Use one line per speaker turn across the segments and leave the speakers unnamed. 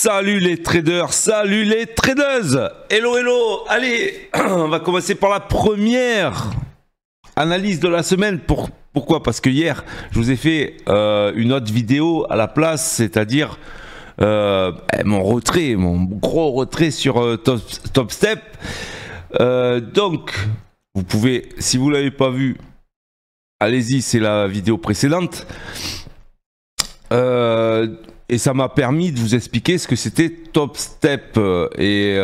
Salut les traders, salut les tradeuses. Hello, hello. Allez, on va commencer par la première analyse de la semaine. Pourquoi? Parce que hier, je vous ai fait une autre vidéo à la place, c'est-à-dire mon gros retrait sur Top Step. Donc, vous pouvez, si vous ne l'avez pas vu, allez-y, c'est la vidéo précédente. Et ça m'a permis de vous expliquer ce que c'était Top Step. Et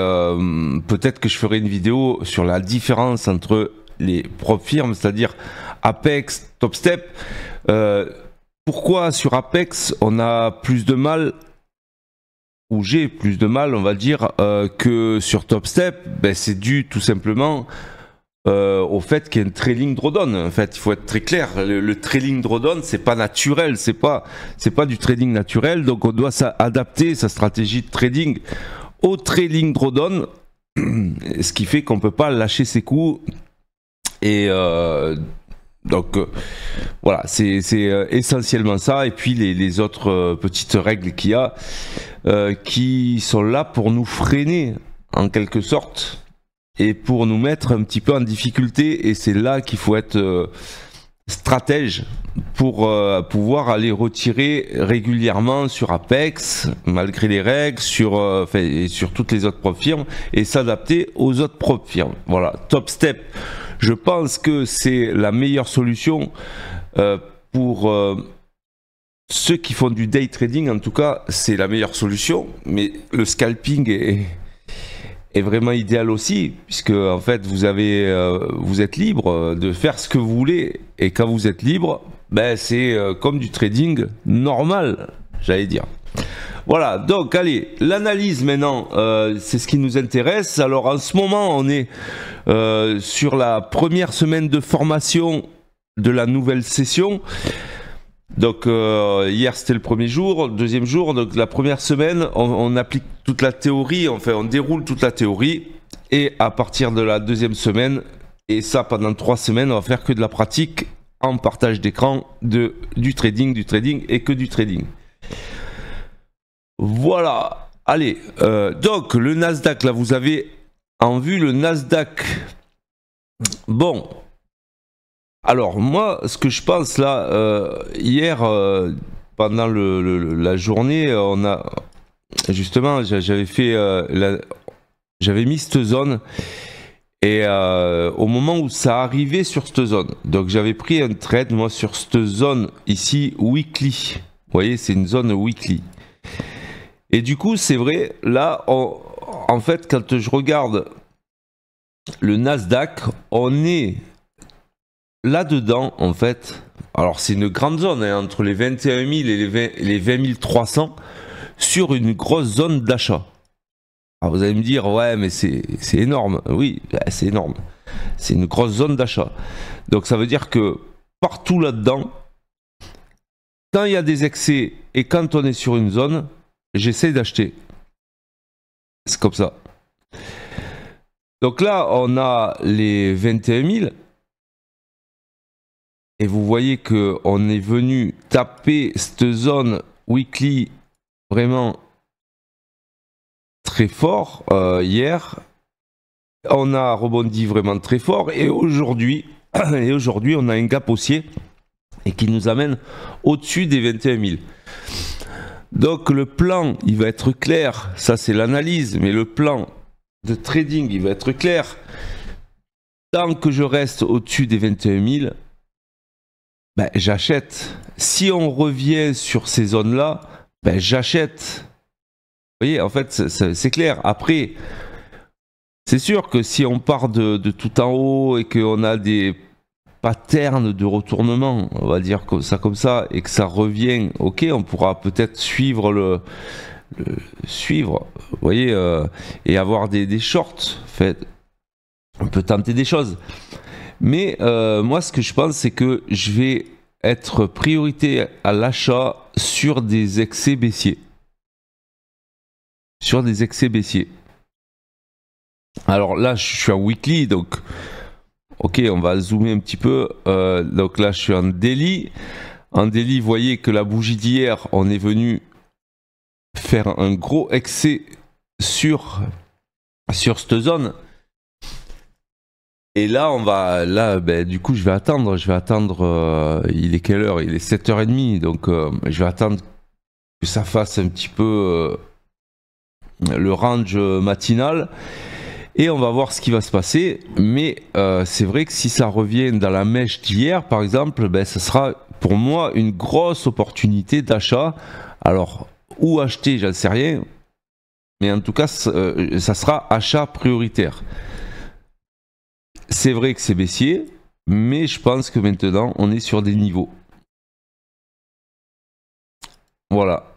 peut-être que je ferai une vidéo sur la différence entre les prop firmes, c'est-à-dire Apex, Top Step. Pourquoi sur Apex on a plus de mal, ou j'ai plus de mal, on va dire, que sur Top Step? C'est dû tout simplement au fait qu'il y a une trailing drawdown. En fait, il faut être très clair, le trailing drawdown, c'est pas naturel, c'est pas du trading naturel, donc on doit adapter sa stratégie de trading au trailing drawdown, ce qui fait qu'on peut pas lâcher ses coups. Et donc voilà, c'est essentiellement ça. Et puis les autres petites règles qu'il y a qui sont là pour nous freiner en quelque sorte et pour nous mettre un petit peu en difficulté, et c'est là qu'il faut être stratège pour pouvoir aller retirer régulièrement sur Apex, malgré les règles, et sur toutes les autres prop firmes, et s'adapter aux autres prop firmes. Voilà, Top Step, je pense que c'est la meilleure solution pour ceux qui font du day trading. En tout cas, c'est la meilleure solution, mais le scalping est vraiment idéal aussi, puisque en fait vous êtes libre de faire ce que vous voulez, et quand vous êtes libre, c'est comme du trading normal, j'allais dire. Voilà, donc allez, l'analyse maintenant, c'est ce qui nous intéresse. Alors en ce moment on est sur la première semaine de formation de la nouvelle session. Donc hier c'était le premier jour, deuxième jour, donc la première semaine on applique toute la théorie, enfin on déroule toute la théorie, et à partir de la deuxième semaine, et ça pendant 3 semaines, on va faire que de la pratique en partage d'écran, du trading et que du trading. Voilà, allez, donc le Nasdaq, là vous avez en vue le Nasdaq. Bon. Alors moi, ce que je pense là, hier, pendant la journée, on a justement, j'avais mis cette zone, et au moment où ça arrivait sur cette zone, donc j'avais pris un trade moi sur cette zone ici weekly. Vous voyez, c'est une zone weekly. Et du coup, c'est vrai, là, en fait, quand je regarde le Nasdaq, on est là-dedans, en fait. Alors, c'est une grande zone, hein, entre les 21 000 et les 20 300, sur une grosse zone d'achat. Alors, vous allez me dire, ouais, mais c'est énorme. Oui, c'est énorme. C'est une grosse zone d'achat. Donc, ça veut dire que partout là-dedans, quand il y a des excès et quand on est sur une zone, j'essaie d'acheter. C'est comme ça. Donc là, on a les 21 000. Et vous voyez qu'on est venu taper cette zone weekly vraiment très fort hier. On a rebondi vraiment très fort. Et aujourd'hui, on a un gap haussier et qui nous amène au-dessus des 21 000. Donc le plan, il va être clair. Ça, c'est l'analyse. Mais le plan de trading, il va être clair. Tant que je reste au-dessus des 21 000, j'achète. Si on revient sur ces zones-là, j'achète. Vous voyez, en fait, c'est clair. Après, c'est sûr que si on part de tout en haut et qu'on a des patterns de retournement, on va dire comme ça, et que ça revient, ok, on pourra peut-être suivre suivre, vous voyez, et avoir des shorts. En fait, on peut tenter des choses. Mais moi, ce que je pense, c'est que je vais être priorité à l'achat sur des excès baissiers. Sur des excès baissiers. Alors là, je suis en weekly, donc ok, on va zoomer un petit peu. Donc là, je suis en daily. En daily, vous voyez que la bougie d'hier, on est venu faire un gros excès sur cette zone. Et là, du coup, je vais attendre. Il est quelle heure? Il est 7h30. Donc, je vais attendre que ça fasse un petit peu le range matinal. Et on va voir ce qui va se passer. Mais c'est vrai que si ça revient dans la mèche d'hier, par exemple, ce sera pour moi une grosse opportunité d'achat. Alors, où acheter, j'en sais rien. Mais en tout cas, ça sera achat prioritaire. C'est vrai que c'est baissier, mais je pense que maintenant, on est sur des niveaux. Voilà.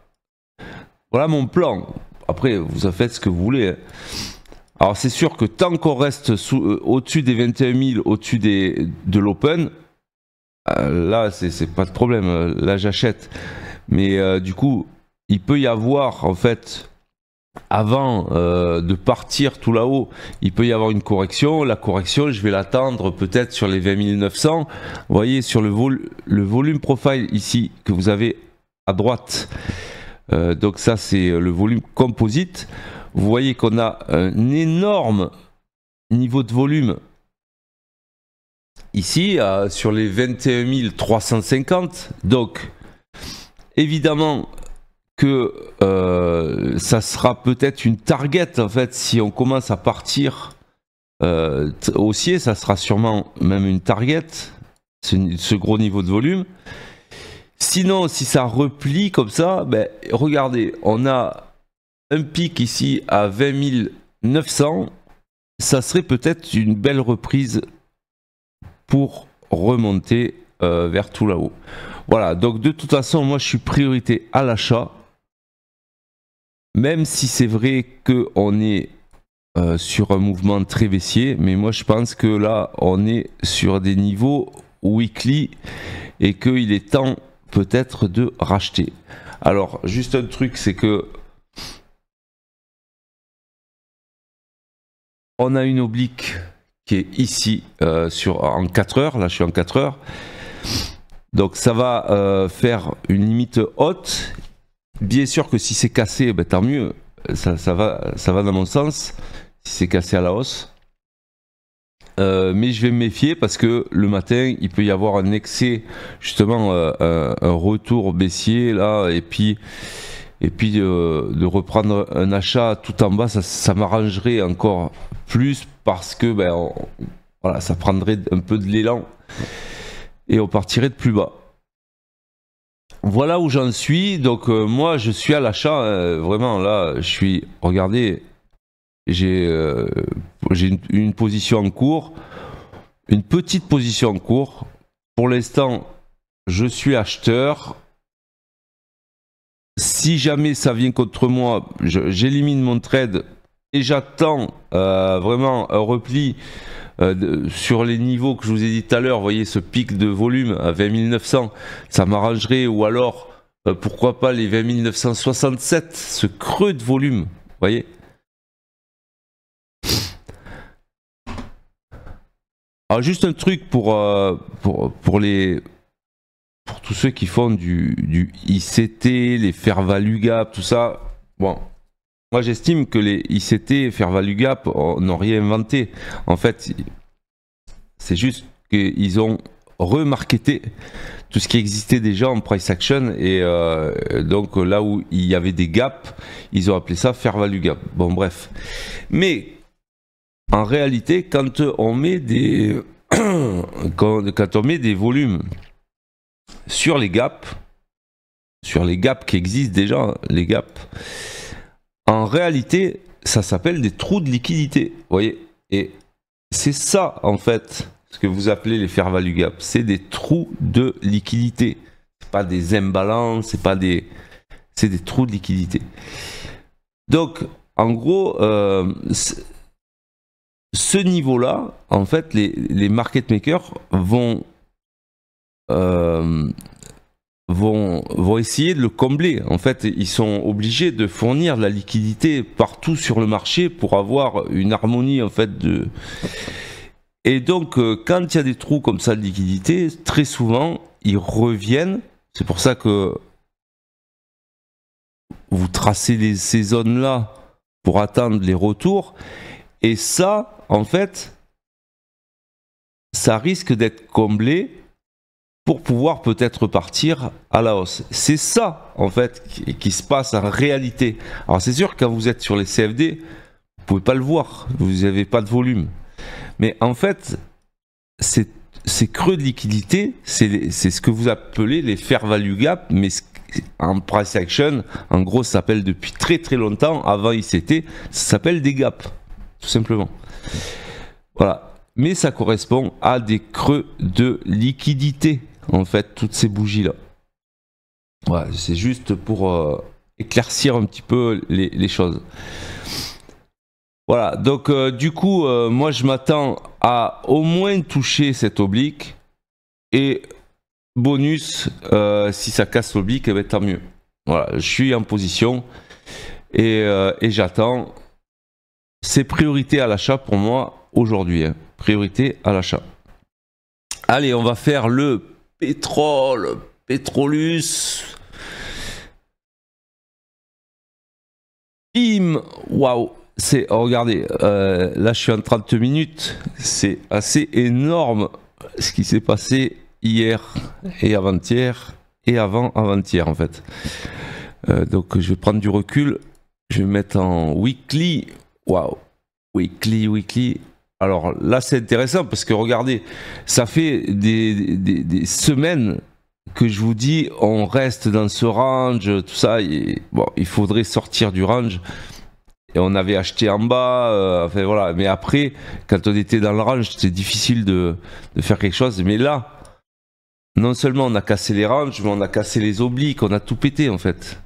Voilà mon plan. Après, vous en faites ce que vous voulez. Alors, c'est sûr que tant qu'on reste au-dessus des 21 000, au-dessus de l'open, là, c'est pas de problème. Là, j'achète. Mais du coup, il peut y avoir, en fait, avant de partir tout là-haut, il peut y avoir une correction. La correction, je vais l'attendre peut-être sur les 20 900. Vous voyez, sur le volume profile ici, que vous avez à droite. Donc ça, c'est le volume composite. Vous voyez qu'on a un énorme niveau de volume ici, sur les 21 350. Donc, évidemment que ça sera peut-être une target, en fait, si on commence à partir haussier, ça sera sûrement même une target, ce gros niveau de volume. Sinon, si ça replie comme ça, regardez, on a un pic ici à 20 900, ça serait peut-être une belle reprise pour remonter vers tout là-haut. Voilà, donc de toute façon, moi je suis priorité à l'achat, même si c'est vrai qu'on est sur un mouvement très baissier, mais moi je pense que là on est sur des niveaux weekly et qu'il est temps peut-être de racheter. Alors juste un truc, c'est que on a une oblique qui est ici en 4 heures, là je suis en 4 heures, donc ça va faire une limite haute. Bien sûr que si c'est cassé, tant mieux, ça va dans mon sens, si c'est cassé à la hausse. Mais je vais me méfier parce que le matin, il peut y avoir un excès, justement, un retour baissier, là, et puis de reprendre un achat tout en bas, ça m'arrangerait encore plus parce que voilà, ça prendrait un peu de l'élan et on partirait de plus bas. Voilà où j'en suis. Donc moi je suis à l'achat, vraiment là je suis, regardez, j'ai une position en cours, une petite position en cours. Pour l'instant je suis acheteur. Si jamais ça vient contre moi, j'élimine mon trade et j'attends vraiment un repli sur les niveaux que je vous ai dit tout à l'heure. Vous voyez ce pic de volume à 20 900, ça m'arrangerait, ou alors pourquoi pas les 20 967, ce creux de volume, vous voyez. Alors juste un truc pour tous ceux qui font du ICT, les fair value gap, tout ça. Bon, moi j'estime que les ICT, fair value gap, n'ont rien inventé. En fait, c'est juste qu'ils ont remarketé tout ce qui existait déjà en price action, et donc là où il y avait des gaps, ils ont appelé ça fair value gap. Bon bref. Mais en réalité, quand on met des quand on met des volumes sur les gaps qui existent déjà, les gaps, en réalité, ça s'appelle des trous de liquidité, vous voyez. Et c'est ça, en fait, ce que vous appelez les fair value gap. C'est des trous de liquidité. C'est pas des imbalances, c'est des trous de liquidité. Donc, en gros, ce niveau-là, en fait, les market makers vont essayer de le combler. En fait, ils sont obligés de fournir de la liquidité partout sur le marché pour avoir une harmonie, en fait, Et donc, quand il y a des trous comme ça de liquidité, très souvent, ils reviennent. C'est pour ça que vous tracez ces zones-là pour attendre les retours. Et ça, en fait, ça risque d'être comblé pour pouvoir peut-être repartir à la hausse. C'est ça, en fait, qui se passe en réalité. Alors c'est sûr, quand vous êtes sur les CFD, vous pouvez pas le voir, vous n'avez pas de volume. Mais en fait, ces creux de liquidité, c'est ce que vous appelez les fair value gap, mais en price action, en gros, ça s'appelle depuis très très longtemps, avant ICT, ça s'appelle des gaps, tout simplement. Voilà. Mais ça correspond à des creux de liquidité, en fait, toutes ces bougies-là. Voilà, c'est juste pour éclaircir un petit peu les choses. Voilà, donc du coup, moi je m'attends à au moins toucher cette oblique. Et bonus, si ça casse l'oblique, eh ben, tant mieux. Voilà, je suis en position et j'attends. C'est priorité à l'achat pour moi aujourd'hui. Hein. Priorité à l'achat. Allez, on va faire le pétrole, Petrolus. Bim, waouh. Regardez, là je suis en 30 minutes. C'est assez énorme ce qui s'est passé hier et avant-hier et avant-hier en fait. Donc je vais prendre du recul. Je vais mettre en weekly. Waouh, weekly. Alors là c'est intéressant parce que regardez, ça fait des semaines que je vous dis on reste dans ce range, tout ça. Et, bon, il faudrait sortir du range. Et on avait acheté en bas, enfin voilà. Mais après, quand on était dans le range, c'était difficile de faire quelque chose. Mais là, non seulement on a cassé les ranges, mais on a cassé les obliques, on a tout pété en fait.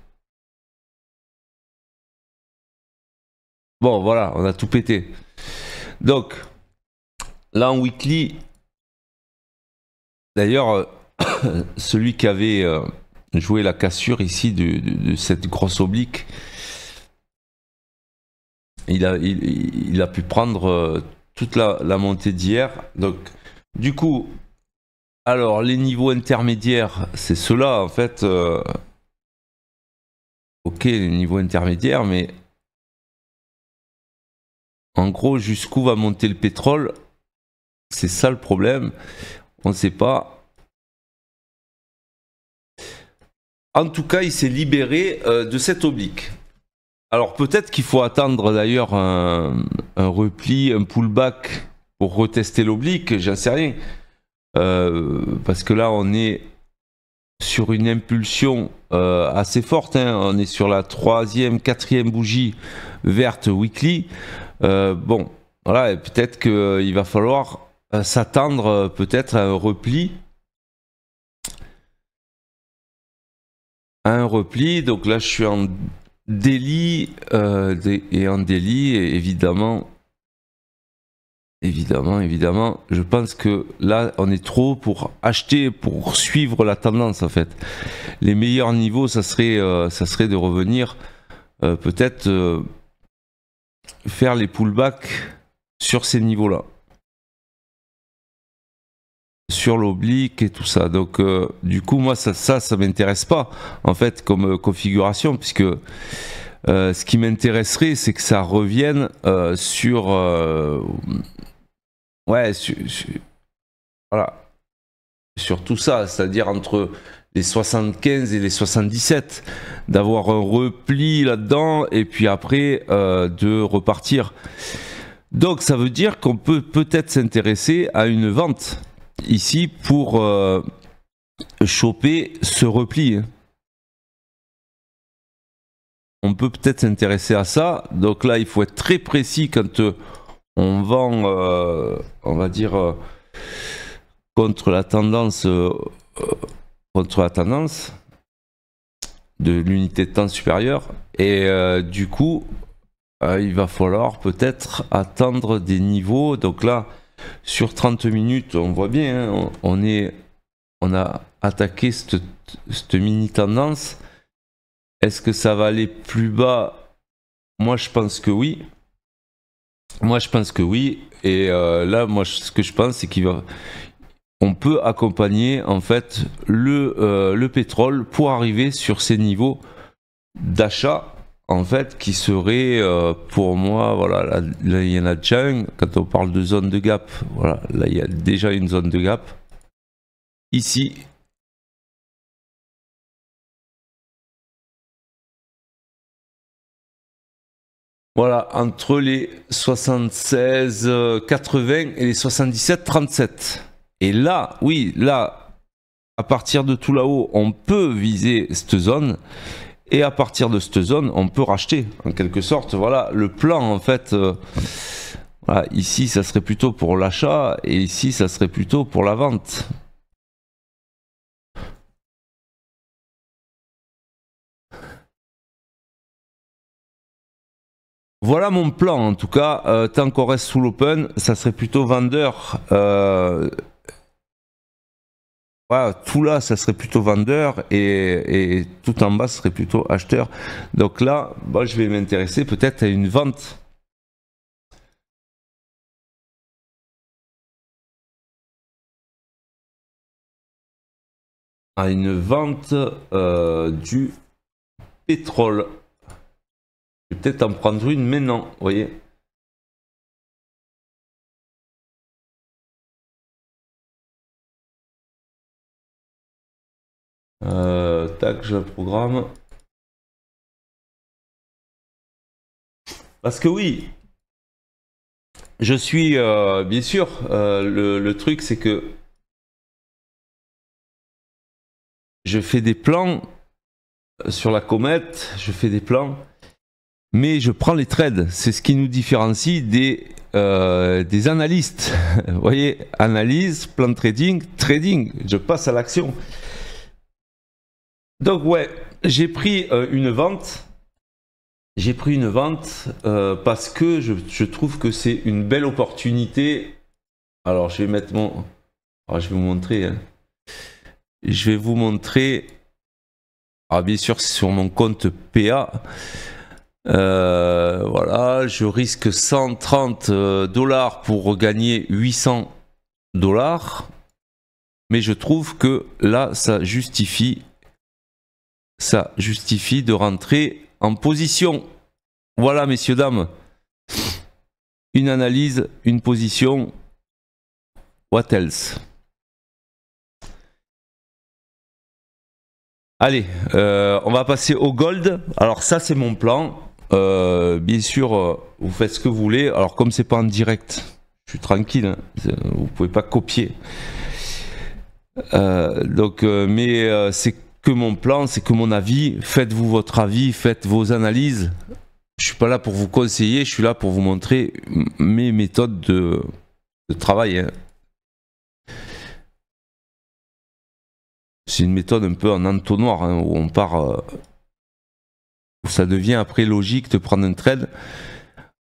Bon voilà, on a tout pété. Donc, là en weekly, d'ailleurs, celui qui avait joué la cassure ici de cette grosse oblique, il a pu prendre toute la montée d'hier. Donc, du coup, alors les niveaux intermédiaires, c'est ceux-là en fait. Ok, les niveaux intermédiaires, mais en gros, jusqu'où va monter le pétrole? C'est ça le problème. On ne sait pas. En tout cas, il s'est libéré de cette oblique. Alors peut-être qu'il faut attendre d'ailleurs un repli, un pullback pour retester l'oblique, j'en sais rien. Parce que là on est sur une impulsion assez forte, hein. On est sur la 3e, 4e bougie verte weekly. Bon, voilà, et peut-être qu'il va falloir s'attendre peut-être à un repli. Donc là je suis en daily et en daily, et évidemment, je pense que là on est trop pour acheter, pour suivre la tendance en fait. Les meilleurs niveaux, ça serait de revenir peut-être faire les pullbacks sur ces niveaux-là, sur l'oblique et tout ça. Donc du coup moi ça m'intéresse pas en fait comme configuration, puisque ce qui m'intéresserait c'est que ça revienne sur voilà, sur tout ça, c'est-à-dire entre les 75 et les 77, d'avoir un repli là-dedans et puis après de repartir. Donc ça veut dire qu'on peut peut-être s'intéresser à une vente ici pour choper ce repli. On peut peut-être s'intéresser à ça. Donc là il faut être très précis quand on vend, on va dire, contre la tendance de l'unité de temps supérieure. Et du coup il va falloir peut-être attendre des niveaux. Donc là sur 30 minutes on voit bien, hein, on a attaqué cette mini tendance. Est-ce que ça va aller plus bas? Moi je pense que oui. Et là moi ce que je pense c'est on peut accompagner en fait le pétrole pour arriver sur ces niveaux d'achat en fait qui serait pour moi, voilà, là il y en a déjà un. Quand on parle de zone de gap, voilà, là il y a déjà une zone de gap ici. Voilà, entre les 76 80 et les 77 37. Et là, oui, là, à partir de tout là-haut, on peut viser cette zone. Et à partir de cette zone, on peut racheter, en quelque sorte. Voilà, le plan, en fait, voilà, ici, ça serait plutôt pour l'achat, et ici, ça serait plutôt pour la vente. Voilà mon plan, en tout cas, tant qu'on reste sous l'open, ça serait plutôt vendeur. Voilà, tout là, ça serait plutôt vendeur et tout en bas, ça serait plutôt acheteur. Donc là, bah, je vais m'intéresser peut-être à une vente. À une vente du pétrole. Je vais peut-être en prendre une maintenant, vous voyez. Tac, je programme. Parce que oui, je suis, bien sûr, le truc c'est que je fais des plans sur la comète, je fais des plans, mais je prends les trades. C'est ce qui nous différencie des analystes. Vous voyez, analyse, plan de trading, trading, je passe à l'action. Donc ouais, j'ai pris une vente. J'ai pris une vente parce que je trouve que c'est une belle opportunité. Alors je vais mettre mon... Alors, je vais vous montrer. Hein. Je vais vous montrer. Ah bien sûr c'est sur mon compte PA. Voilà, je risque 130 $ pour gagner 800 $. Mais je trouve que là ça justifie de rentrer en position. Voilà messieurs dames, une analyse, une position, what else. Allez, on va passer au gold. Alors ça c'est mon plan, bien sûr vous faites ce que vous voulez. Alors comme c'est pas en direct, je suis tranquille, hein. Vous pouvez pas copier. Mais c'est que mon plan, c'est que mon avis. Faites-vous votre avis, faites vos analyses. Je suis pas là pour vous conseiller, je suis là pour vous montrer mes méthodes de travail. Hein. C'est une méthode un peu en entonnoir, hein, où on part, où ça devient après logique de prendre un trade.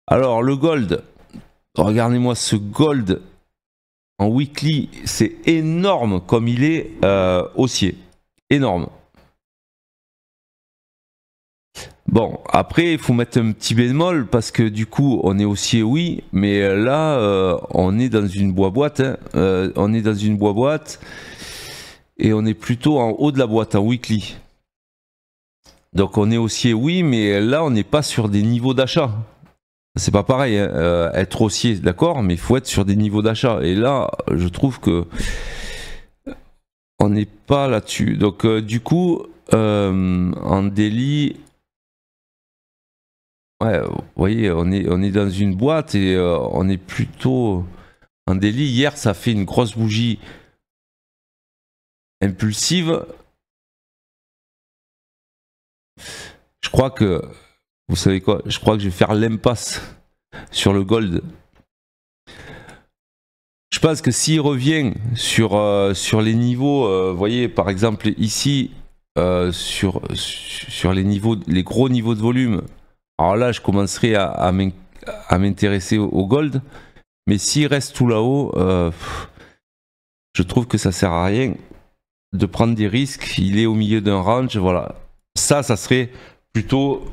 Alors le gold, regardez-moi ce gold en weekly, c'est énorme comme il est haussier. Énorme. Bon, après, il faut mettre un petit bémol parce que du coup, on est haussier, oui, mais là, on est dans une boîte. Hein, on est dans une boîte et on est plutôt en haut de la boîte, en weekly. Donc, on est haussier, oui, mais là, on n'est pas sur des niveaux d'achat. C'est pas pareil, hein, être haussier, d'accord, mais il faut être sur des niveaux d'achat. Et là, je trouve que on n'est pas là-dessus. Donc, du coup, en daily. Ouais, vous voyez, on est dans une boîte et on est plutôt en daily. Hier, ça a fait une grosse bougie impulsive. Je crois que, vous savez quoi, je crois que je vais faire l'impasse sur le gold. Je pense que s'il revient sur les niveaux, vous voyez, par exemple ici, sur les niveaux, les gros niveaux de volume. Alors là, je commencerai à m'intéresser au gold. Mais s'il reste tout là-haut, je trouve que ça sert à rien de prendre des risques. Il est au milieu d'un range, voilà. Ça serait plutôt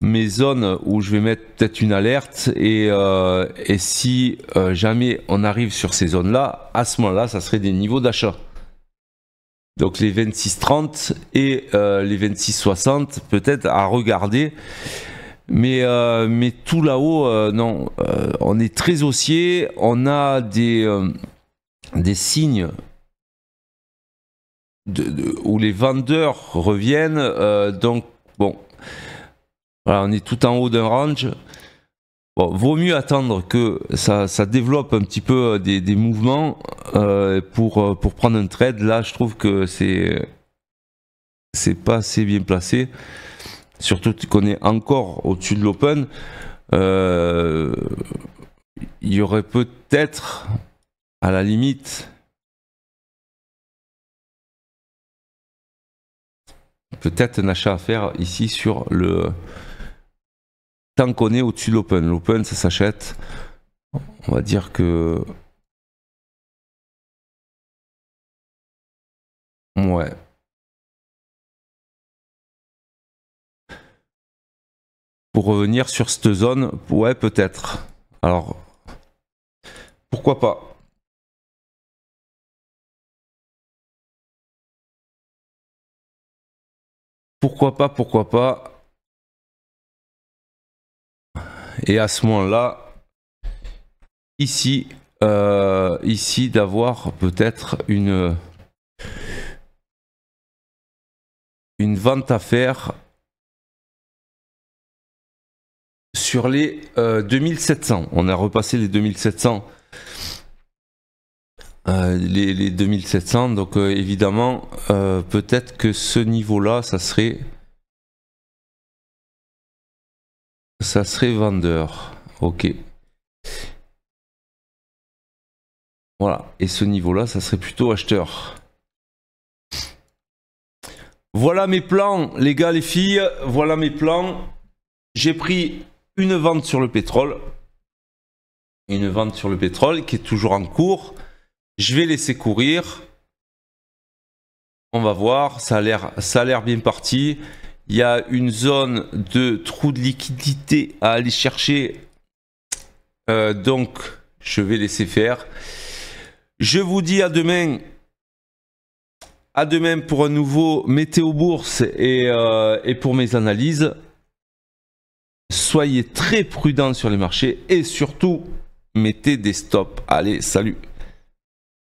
mes zones où je vais mettre peut-être une alerte. Et si jamais on arrive sur ces zones-là, à ce moment-là, ça serait des niveaux d'achat. Donc les 26,30 et les 26,60 peut-être à regarder. Mais tout là-haut, non. On est très haussier. On a des signes où les vendeurs reviennent. Donc bon, voilà, on est tout en haut d'un range. Bon, vaut mieux attendre que ça développe un petit peu des mouvements pour prendre un trade. Là, je trouve que c'est pas assez bien placé. Surtout qu'on est encore au-dessus de l'open. Il y aurait peut-être, à la limite, peut-être un achat à faire ici sur le... Tant qu'on est au-dessus de l'open. L'open, ça s'achète. On va dire que... Ouais. Pour revenir sur cette zone, ouais, peut-être. Alors, pourquoi pas? Pourquoi pas, pourquoi pas? Et à ce moment-là, ici, ici d'avoir peut-être une vente à faire sur les 2700. On a repassé les 2700. Les 2700, donc évidemment, peut-être que ce niveau-là, ça serait vendeur. Ok. Voilà. Et ce niveau-là, ça serait plutôt acheteur. Voilà mes plans, les gars, les filles. Voilà mes plans. J'ai pris une vente sur le pétrole. Une vente sur le pétrole qui est toujours en cours. Je vais laisser courir. On va voir. Ça a l'air bien parti. Il y a une zone de trou de liquidité à aller chercher. Donc, je vais laisser faire. Je vous dis à demain. À demain pour un nouveau Météo Bourse et pour mes analyses. Soyez très prudents sur les marchés et surtout, mettez des stops. Allez, salut!